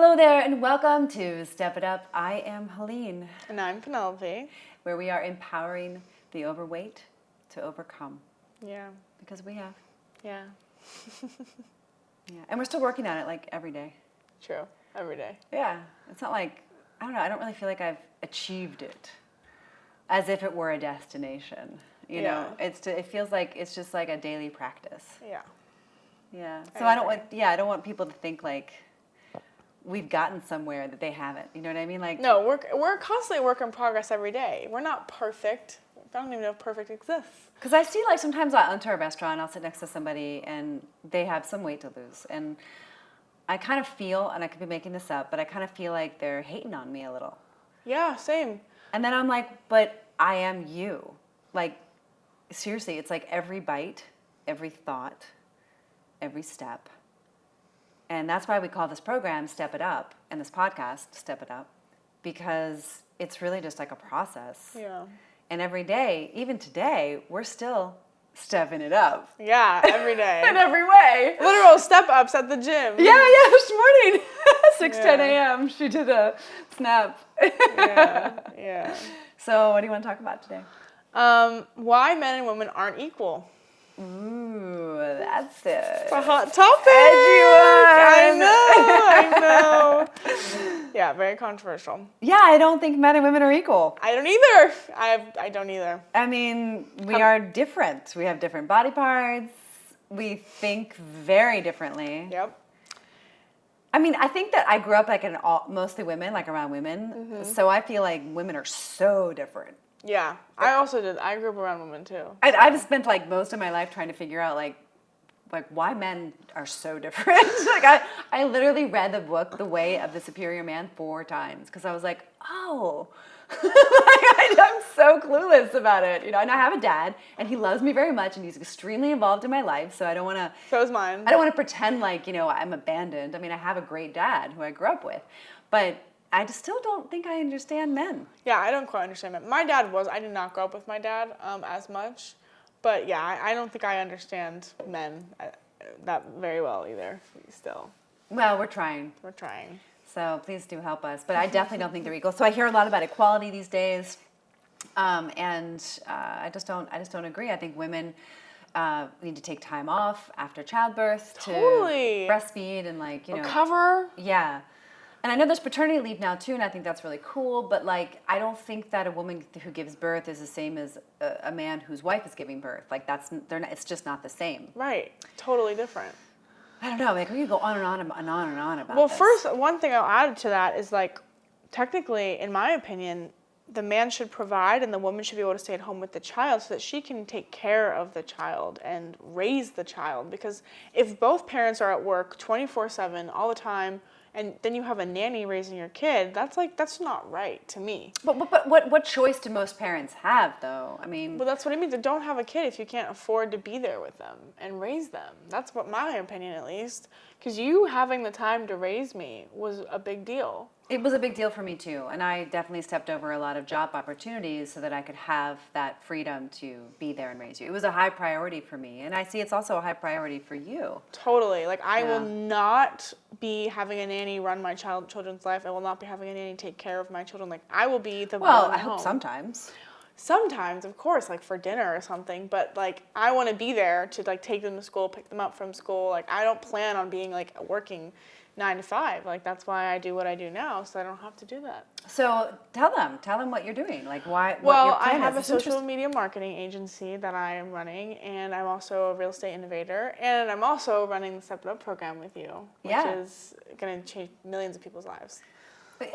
Hello there and welcome to Step It Up. I am Helene. And I'm Penelope. Where we are empowering the overweight to overcome. Yeah. Because we have. Yeah. Yeah. And we're still working on it like every day. True. Every day. Yeah. It's not like, I don't know, I don't really feel like I've achieved it as if it were a destination. You know, it feels like it's just like a daily practice. Yeah. Yeah. So I don't want people to think like we've gotten somewhere that they haven't. You know what I mean? Like, no, we're constantly work in progress every day. We're not perfect. I don't even know if perfect exists. Because I see, like, sometimes I'll enter a restaurant, I'll sit next to somebody, and they have some weight to lose. And I kind of feel, and I could be making this up, but I kind of feel like they're hating on me a little. Yeah, same. And then I'm like, but I am you. Like, seriously, it's like every bite, every thought, every step. And that's why we call this program Step It Up, and this podcast Step It Up, because it's really just like a process. Yeah. And every day, even today, we're still stepping it up. Yeah, every day. In every way. Literal step-ups at the gym. Yeah, this morning. 6:10 a.m. She did a snap. Yeah. So what do you want to talk about today? Why men and women aren't equal. Ooh, that's it. It's a hot topic. I know. Yeah, very controversial. Yeah, I don't think men and women are equal. I don't either. I don't either. I mean, we are different. We have different body parts. We think very differently. Yep. I mean, I think that I grew up like mostly women, like around women. Mm-hmm. So I feel like women are so different. Yeah, I also did. I grew up around women too. I've spent like most of my life trying to figure out like why men are so different. Like I literally read the book The Way of the Superior Man 4 times because I was like, oh, I'm so clueless about it, you know. And I have a dad, and he loves me very much, and he's extremely involved in my life. So I don't want to. So is mine. I don't want to pretend like I'm abandoned. I mean, I have a great dad who I grew up with, but I just still don't think I understand men. Yeah, I don't quite understand men. My dad I did not grow up with my dad as much. But yeah, I don't think I understand men that very well either, still. Well, we're trying. We're trying. So please do help us. But I definitely don't think they're equal. So I hear a lot about equality these days. And I just don't agree. I think women need to take time off after childbirth to breastfeed and recover. Yeah. And I know there's paternity leave now too, and I think that's really cool. But like, I don't think that a woman who gives birth is the same as a man whose wife is giving birth. Like it's just not the same. Right. Totally different. I don't know. Like we could go on and on and on and on about. Well, this. First, one thing I'll add to that is like, technically, in my opinion, the man should provide and the woman should be able to stay at home with the child so that she can take care of the child and raise the child. Because if both parents are at work 24/7 all the time, and then you have a nanny raising your kid, that's not right to me. But what choice do most parents have, though? I mean... Well, that's what I mean. They don't have a kid if you can't afford to be there with them and raise them. That's what my opinion, at least. Because you having the time to raise me was a big deal. It was a big deal for me, too. And I definitely stepped over a lot of job opportunities so that I could have that freedom to be there and raise you. It was a high priority for me. And I see it's also a high priority for you. Totally. Like, I will not be having a nanny run my children's life. I will not be having a nanny take care of my children. Like, I will be the one Well, I home. hope sometimes. Sometimes, of course, like for dinner or something, but like I want to be there to like take them to school, pick them up from school. Like I don't plan on being like working 9 to 5. Like that's why I do what I do now, so I don't have to do that. So tell them what you're doing. Like why? Well, what your plan I have is. a social media marketing agency that I am running, and I'm also a real estate innovator, and I'm also running the Step It Up program with you, which is going to change millions of people's lives.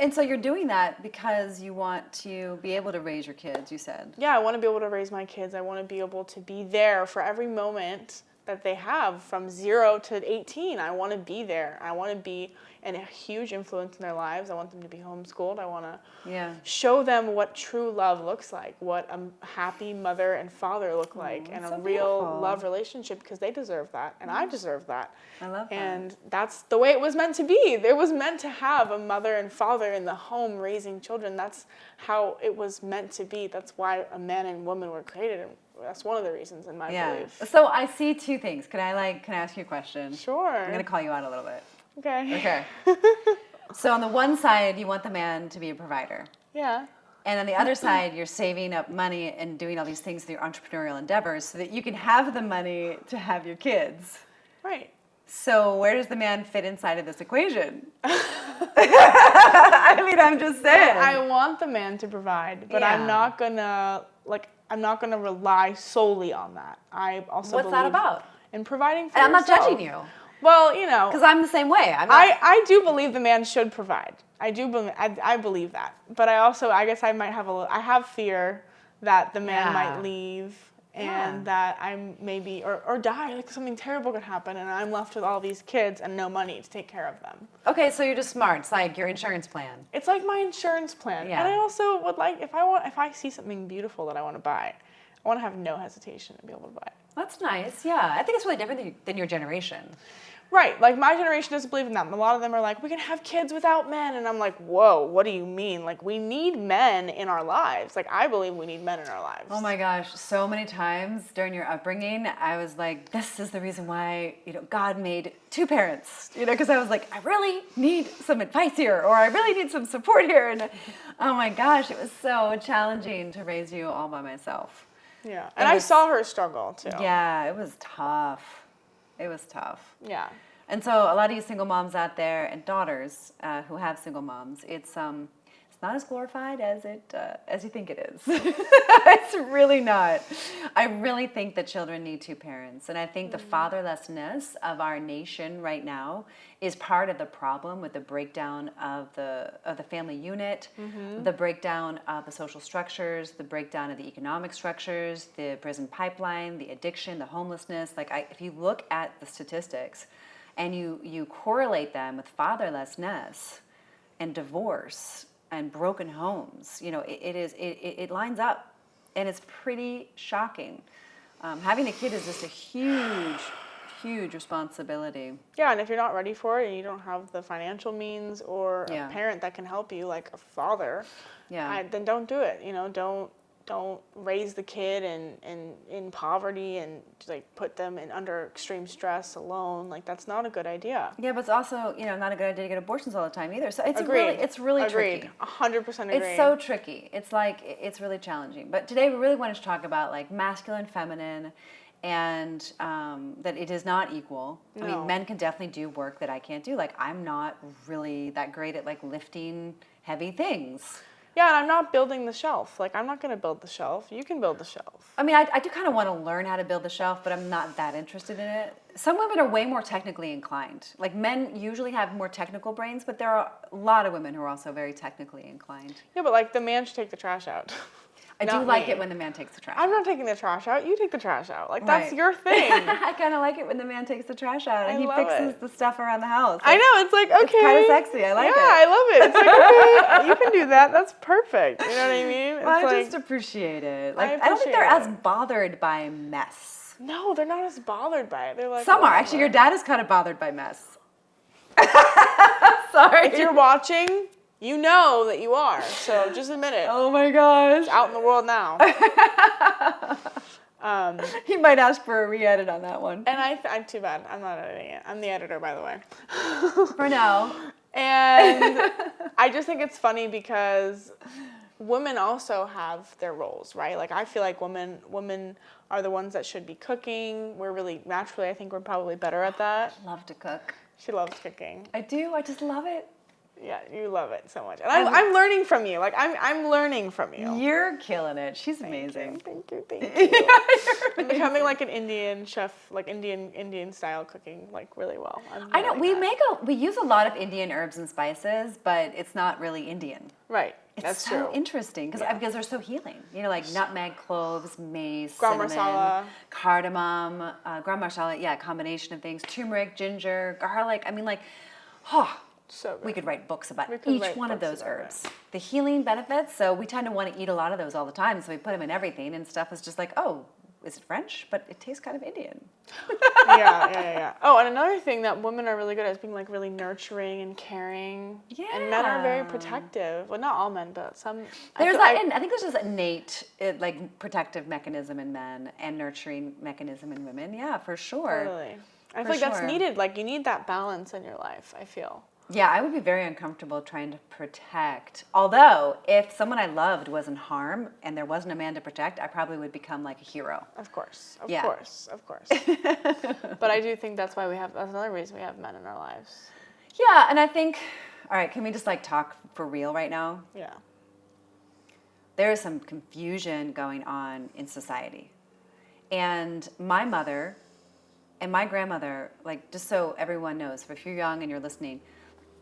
And so you're doing that because you want to be able to raise your kids, you said. Yeah, I want to be able to raise my kids. I want to be able to be there for every moment that they have from 0 to 18. I want to be there. I want to be a huge influence in their lives. I want them to be homeschooled. I want to show them what true love looks like, what a happy mother and father look like, and a real love relationship, because they deserve that, and I deserve that. I love that. And that's the way it was meant to be. It was meant to have a mother and father in the home raising children. That's how it was meant to be. That's why a man and woman were created, and that's one of the reasons in my belief. So I see two things. Can I ask you a question? Sure. I'm going to call you out a little bit. Okay. So on the one side, you want the man to be a provider. Yeah. And on the other side, you're saving up money and doing all these things with your entrepreneurial endeavors so that you can have the money to have your kids. Right. So where does the man fit inside of this equation? I mean, I'm just saying. I want the man to provide, but I'm not gonna rely solely on that. I also What's that about? In providing for And I'm not yourself. judging you. Well, you know, because I'm the same way. I do believe the man should provide. I believe that, but I guess I might have I have fear that the man might leave. And that I'm maybe, or die, like something terrible could happen and I'm left with all these kids and no money to take care of them. Okay, so you're just smart. It's like your insurance plan. It's like my insurance plan. Yeah. And I also would like, if I see something beautiful that I want to buy, I want to have no hesitation to be able to buy it. That's nice, yeah. I think it's really different than your generation. Right, like my generation doesn't believe in that. And a lot of them are like, we can have kids without men. And I'm like, whoa, what do you mean? Like, we need men in our lives. Like, I believe we need men in our lives. Oh my gosh, so many times during your upbringing, I was like, this is the reason why, God made two parents, because I was like, I really need some advice here, or I really need some support here. And oh my gosh, it was so challenging to raise you all by myself. Yeah, and I saw her struggle too. Yeah, it was tough. It was tough. Yeah. And so a lot of you single moms out there and daughters who have single moms, it's not as glorified as you think it is. It's really not. I really think that children need two parents, and I think the fatherlessness of our nation right now is part of the problem with the breakdown of the family unit, the breakdown of the social structures, the breakdown of the economic structures, the prison pipeline, the addiction, the homelessness. If you look at the statistics, and you correlate them with fatherlessness and divorce and broken homes, it lines up, and it's pretty shocking. Having a kid is just a huge responsibility. Yeah, and if you're not ready for it and you don't have the financial means or a parent that can help you, like a father, then don't do it. Don't raise the kid in poverty and like put them under extreme stress alone. Like that's not a good idea. Yeah, but it's also not a good idea to get abortions all the time either. So it's really Agreed. tricky. 100% agree. It's so tricky. It's really challenging. But today we really wanted to talk about like masculine, feminine, and that it is not equal. No. I mean, men can definitely do work that I can't do. Like I'm not really that great at like lifting heavy things. Yeah, and I'm not building the shelf. Like, I'm not going to build the shelf. You can build the shelf. I mean, I do kind of want to learn how to build the shelf, but I'm not that interested in it. Some women are way more technically inclined. Like, men usually have more technical brains, but there are a lot of women who are also very technically inclined. Yeah, but, like, the man should take the trash out. I do like it when the man takes the trash out. I'm not taking the trash out. You take the trash out. Like, that's your thing. I kind of like it when the man takes the trash out and he fixes the stuff around the house. I know. It's like, okay. It's kind of sexy. I like it. Yeah, I love it. It's like, okay, you can do that. That's perfect. You know what I mean? It's I just appreciate it. Like, I don't think they're as bothered by mess. No, they're not as bothered by it. They're like, some are. Actually, your dad is kind of bothered by mess. Sorry. If you're watching, you know that you are, so just admit it. Oh my gosh. It's out in the world now. He might ask for a re-edit on that one. And I'm too bad. I'm not editing it. I'm the editor, by the way. For now. And I just think it's funny because women also have their roles, right? Like I feel like women are the ones that should be cooking. We're really naturally, I think we're probably better at that. I love to cook. She loves cooking. I do. I just love it. Yeah, you love it so much. And I'm learning from you. Like, I'm learning from you. You're killing it. She's amazing. Thank you. I'm becoming like an Indian chef, like Indian style cooking, like really well. I know. We use a lot of Indian herbs and spices, but it's not really Indian. Right. That's so interesting because they're so healing. Like nutmeg, cloves, mace, garam cinnamon, masala, cardamom, garam masala. Yeah, a combination of things. Turmeric, ginger, garlic. I mean, so good. We could write books about each one of those herbs. The healing benefits, so we tend to want to eat a lot of those all the time, so we put them in everything, and stuff is just like, oh, is it French? But it tastes kind of Indian. Yeah. Oh, and another thing that women are really good at is being like really nurturing and caring. Yeah. And men are very protective. Well, not all men, but some. I think there's just innate protective mechanism in men and nurturing mechanism in women. Yeah, for sure. Totally. I feel like that's needed. Like, you need that balance in your life, I feel. Yeah, I would be very uncomfortable trying to protect. Although, if someone I loved was in harm and there wasn't a man to protect, I probably would become like a hero. Of course, of Yeah. course, of course. But I do think that's another reason we have men in our lives. Yeah, and I think, all right, can we just like talk for real right now? Yeah. There is some confusion going on in society. And my mother and my grandmother, like, just so everyone knows, if you're young and you're listening,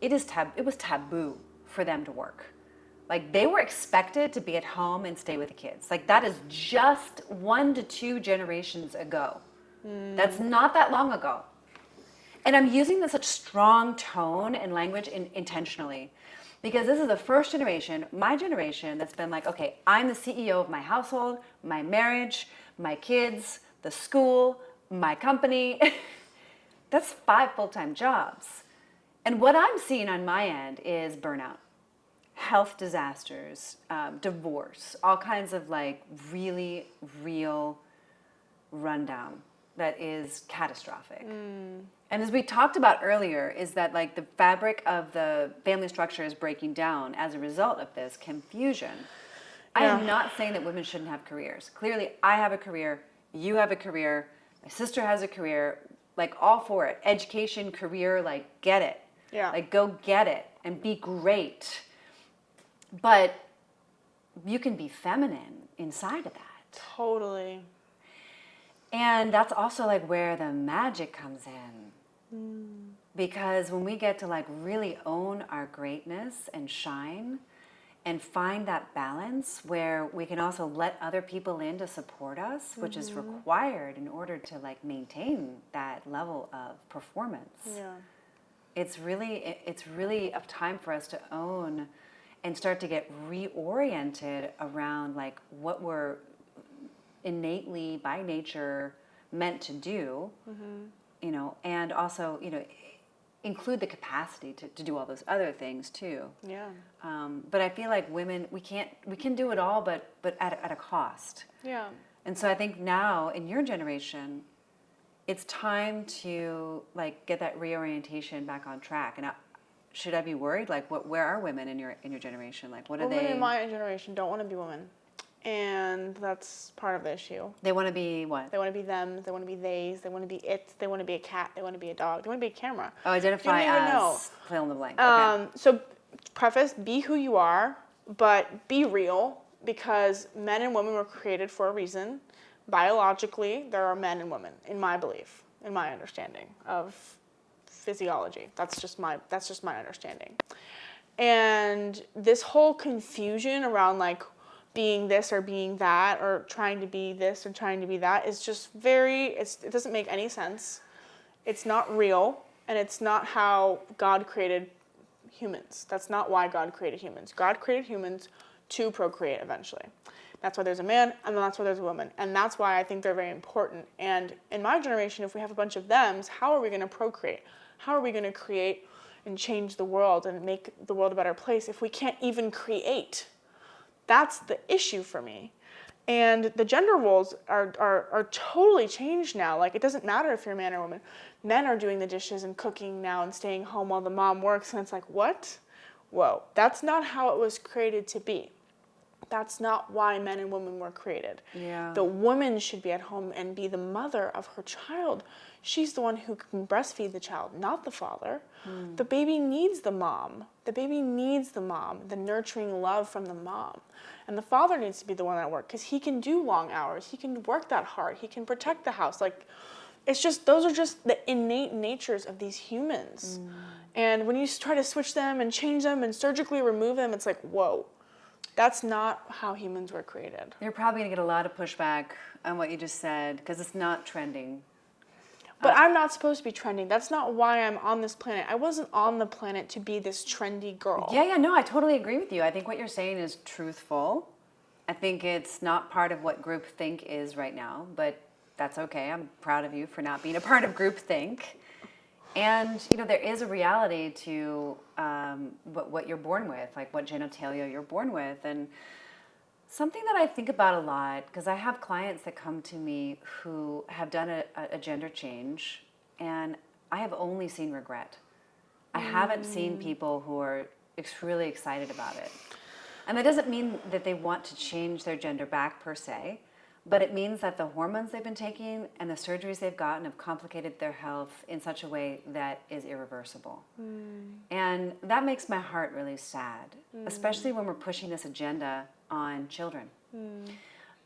it was taboo for them to work. Like, they were expected to be at home and stay with the kids. Like, that is just 1 to 2 generations ago. That's not that long ago. And I'm using this such strong tone and language intentionally because this is the first generation, my generation, that's been like, okay, I'm the CEO of my household, my marriage, my kids, the school, my company. That's 5 full-time jobs. And what I'm seeing on my end is burnout, health disasters, divorce, all kinds of like really real rundown that is catastrophic. And as we talked about earlier, is that like the fabric of the family structure is breaking down as a result of this confusion. I am not saying that women shouldn't have careers. Clearly, I have a career, you have a career, my sister has a career, like all for it. Education, career, like get it. Yeah. Like go get it and be great. But you can be feminine inside of that. Totally. And that's also like where the magic comes in. Because when we get to like really own our greatness and shine and find that balance where we can also let other people in to support us, which is required in order to like maintain that level of performance. Yeah. It's really a time for us to own and start to get reoriented around like what we're innately by nature meant to do, you know, and also, you know, include the capacity to do all those other things too. Yeah. But I feel like women, we can do it all, but at a cost. Yeah. And so I think now in your generation, it's time to like get that reorientation back on track. And should I be worried? Like, where are women in your generation? Like, what are they? Women in my generation don't want to be women, and that's part of the issue. They want to be what? They want to be them. They want to be theys. They want to be it. They want to be a cat. They want to be a dog. They want to be a camera. Oh, identify you don't even as know. fill in the blank. Okay. So, preface: be who you are, but be real, because men and women were created for a reason. Biologically, there are men and women, in my belief, in my understanding of physiology. That's just my understanding. And this whole confusion around like being this or being that or trying to be this or trying to be that is just it doesn't make any sense. It's not real, and it's not how God created humans. That's not why God created humans. God created humans to procreate eventually. That's why there's a man, and that's why there's a woman. And that's why I think they're very important. And in my generation, if we have a bunch of thems, how are we going to procreate? How are we going to create and change the world and make the world a better place if we can't even create? That's the issue for me. And the gender roles are totally changed now. Like, it doesn't matter if you're a man or woman. Men are doing the dishes and cooking now and staying home while the mom works. And it's like, what? Whoa. That's not how it was created to be. That's not why men and women were created. Yeah. The woman should be at home and be the mother of her child. She's the one who can breastfeed the child, not the father. The baby needs the mom. The baby needs the mom, the nurturing love from the mom. And the father needs to be the one at work because he can do long hours. He can work that hard. He can protect the house. Like, it's just, those are just the innate natures of these humans. And when you try to switch them and change them and surgically remove them, it's like, whoa. That's not how humans were created. You're probably going to get a lot of pushback on what you just said because it's not trending. But I'm not supposed to be trending. That's not why I'm on this planet. I wasn't on the planet to be this trendy girl. Yeah, no, I totally agree with you. I think what you're saying is truthful. I think it's not part of what groupthink is right now, but that's okay. I'm proud of you for not being a part of groupthink. And, you know, there is a reality to what you're born with, like what genitalia you're born with. And something that I think about a lot, because I have clients that come to me who have done a gender change, and I have only seen regret. I haven't seen people who are really excited about it. And that doesn't mean that they want to change their gender back per se, but it means that the hormones they've been taking and the surgeries they've gotten have complicated their health in such a way that is irreversible. And that makes my heart really sad, especially when we're pushing this agenda on children.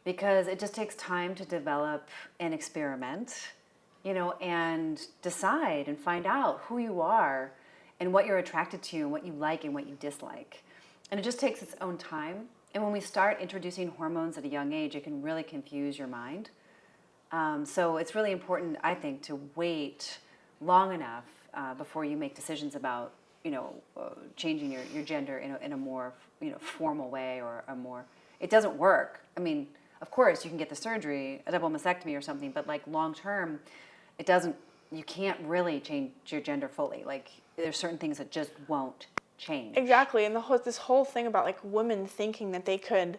Because it just takes time to develop and experiment, and decide and find out who you are and what you're attracted to and what you like and what you dislike. And it just takes its own time. And when we start introducing hormones at a young age, it can really confuse your mind. So it's really important, I think, to wait long enough before you make decisions about, changing your gender in a more, formal way or a more. It doesn't work. I mean, of course, you can get the surgery, a double mastectomy or something, but like long term, it doesn't. You can't really change your gender fully. Like there's certain things that just won't change. Exactly, and this whole thing about like women thinking that they could,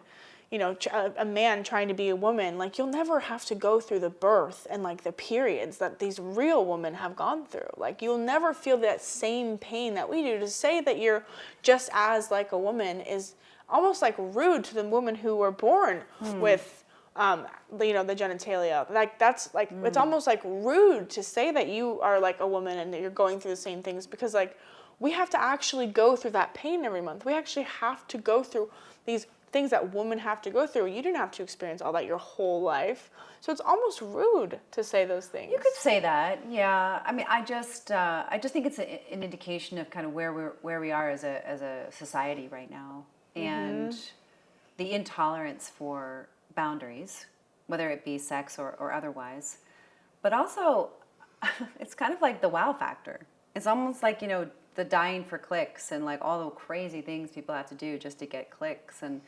a man trying to be a woman, like you'll never have to go through the birth and like the periods that these real women have gone through. Like you'll never feel that same pain that we do. To say that you're just as like a woman is almost like rude to the women who were born with the genitalia. Like that's like it's almost like rude to say that you are like a woman and that you're going through the same things, because like we have to actually go through that pain every month. We actually have to go through these things that women have to go through. You didn't have to experience all that your whole life. So it's almost rude to say those things. You could say that, yeah. I mean, I just think it's an indication of kind of where we are as a society right now, and the intolerance for boundaries, whether it be sex or otherwise. But also, it's kind of like the wow factor. It's almost like, the dying for clicks and like all the crazy things people have to do just to get clicks. And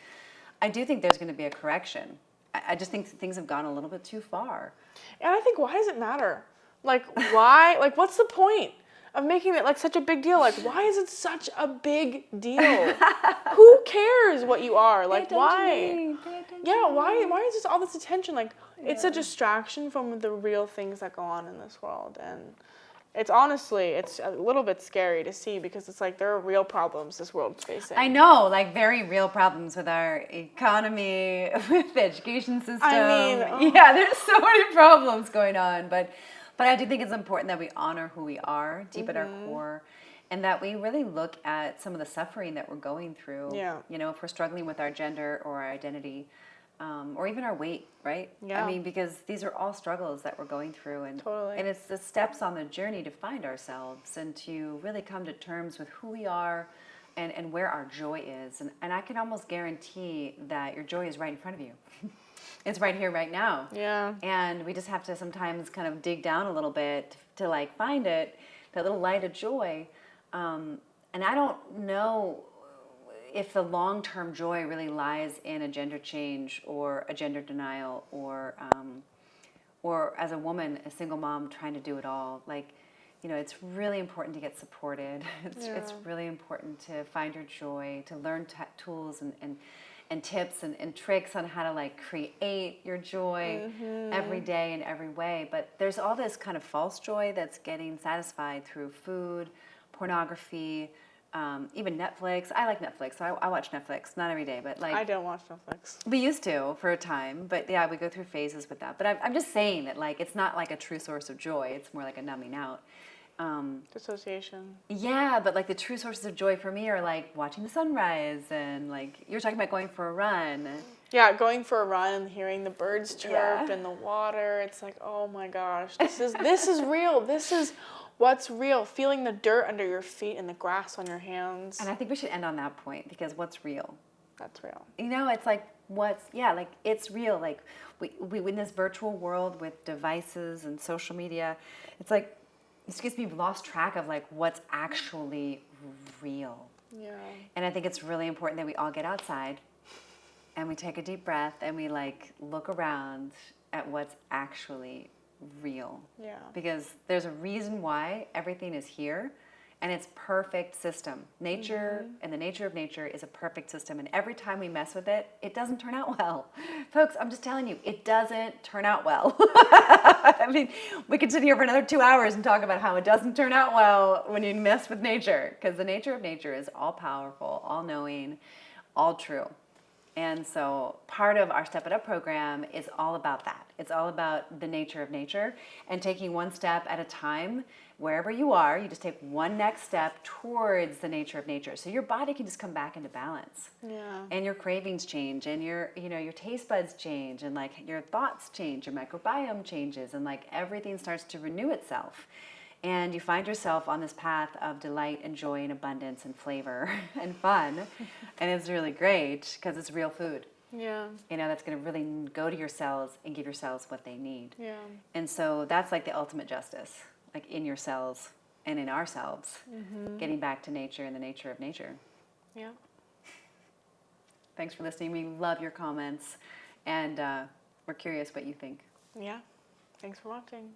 I do think there's going to be a correction. I just think things have gone a little bit too far. And I think, why does it matter? Like, why? Like, what's the point of making it like such a big deal? Like, why is it such a big deal? Who cares what you are? Like, why? Yeah, why is this all this attention? Like, it's a distraction from the real things that go on in this world. And it's a little bit scary to see, because it's like there are real problems this world's facing. I know, like very real problems with our economy, with the education system. I mean, yeah, there's so many problems going on, but I do think it's important that we honor who we are deep at our core, and that we really look at some of the suffering that we're going through. Yeah. If we're struggling with our gender or our identity, or even our weight, right? Yeah. I mean, because these are all struggles that we're going through, and Totally. and it's the steps on the journey to find ourselves and to really come to terms with who we are and where our joy is. And I can almost guarantee that your joy is right in front of you. It's right here, right now. Yeah. And we just have to sometimes kind of dig down a little bit to like find it, that little light of joy. And I don't know if the long-term joy really lies in a gender change or a gender denial, or as a woman, a single mom trying to do it all. Like, it's really important to get supported. It's really important to find your joy, to learn tools and tips and tricks on how to like create your joy every day in every way. But there's all this kind of false joy that's getting satisfied through food, pornography, even Netflix. I like Netflix, so I watch Netflix, not every day, but like... I don't watch Netflix. We used to for a time, but yeah, we go through phases with that. But I'm just saying that like it's not like a true source of joy. It's more like a numbing out. Dissociation. Yeah, but like the true sources of joy for me are like watching the sunrise, and like you're talking about going for a run. Yeah, going for a run and hearing the birds chirp and the water. It's like, oh my gosh, this is real. This is what's real. Feeling the dirt under your feet and the grass on your hands. And I think we should end on that point, because what's real? That's real. It's like it's real. Like we in this virtual world with devices and social media, it's like, we've lost track of like what's actually real. Yeah. And I think it's really important that we all get outside and we take a deep breath and we like look around at what's actually real. Yeah. Because there's a reason why everything is here, and it's perfect system. Nature and the nature of nature is a perfect system, and every time we mess with it, it doesn't turn out well. Folks, I'm just telling you, it doesn't turn out well. I mean, we could sit here for another 2 hours and talk about how it doesn't turn out well when you mess with nature, because the nature of nature is all powerful, all knowing, all true. And so part of our Step It Up program is all about that. It's all about the nature of nature and taking one step at a time. Wherever you are, you just take one next step towards the nature of nature. So your body can just come back into balance. Yeah. And your cravings change, and your taste buds change, and like your thoughts change, your microbiome changes, and like everything starts to renew itself. And you find yourself on this path of delight and joy and abundance and flavor and fun. And it's really great because it's real food. Yeah. That's going to really go to your cells and give your cells what they need. Yeah. And so that's like the ultimate justice, like in your cells and in ourselves, getting back to nature and the nature of nature. Yeah. Thanks for listening. We love your comments, and we're curious what you think. Yeah. Thanks for watching.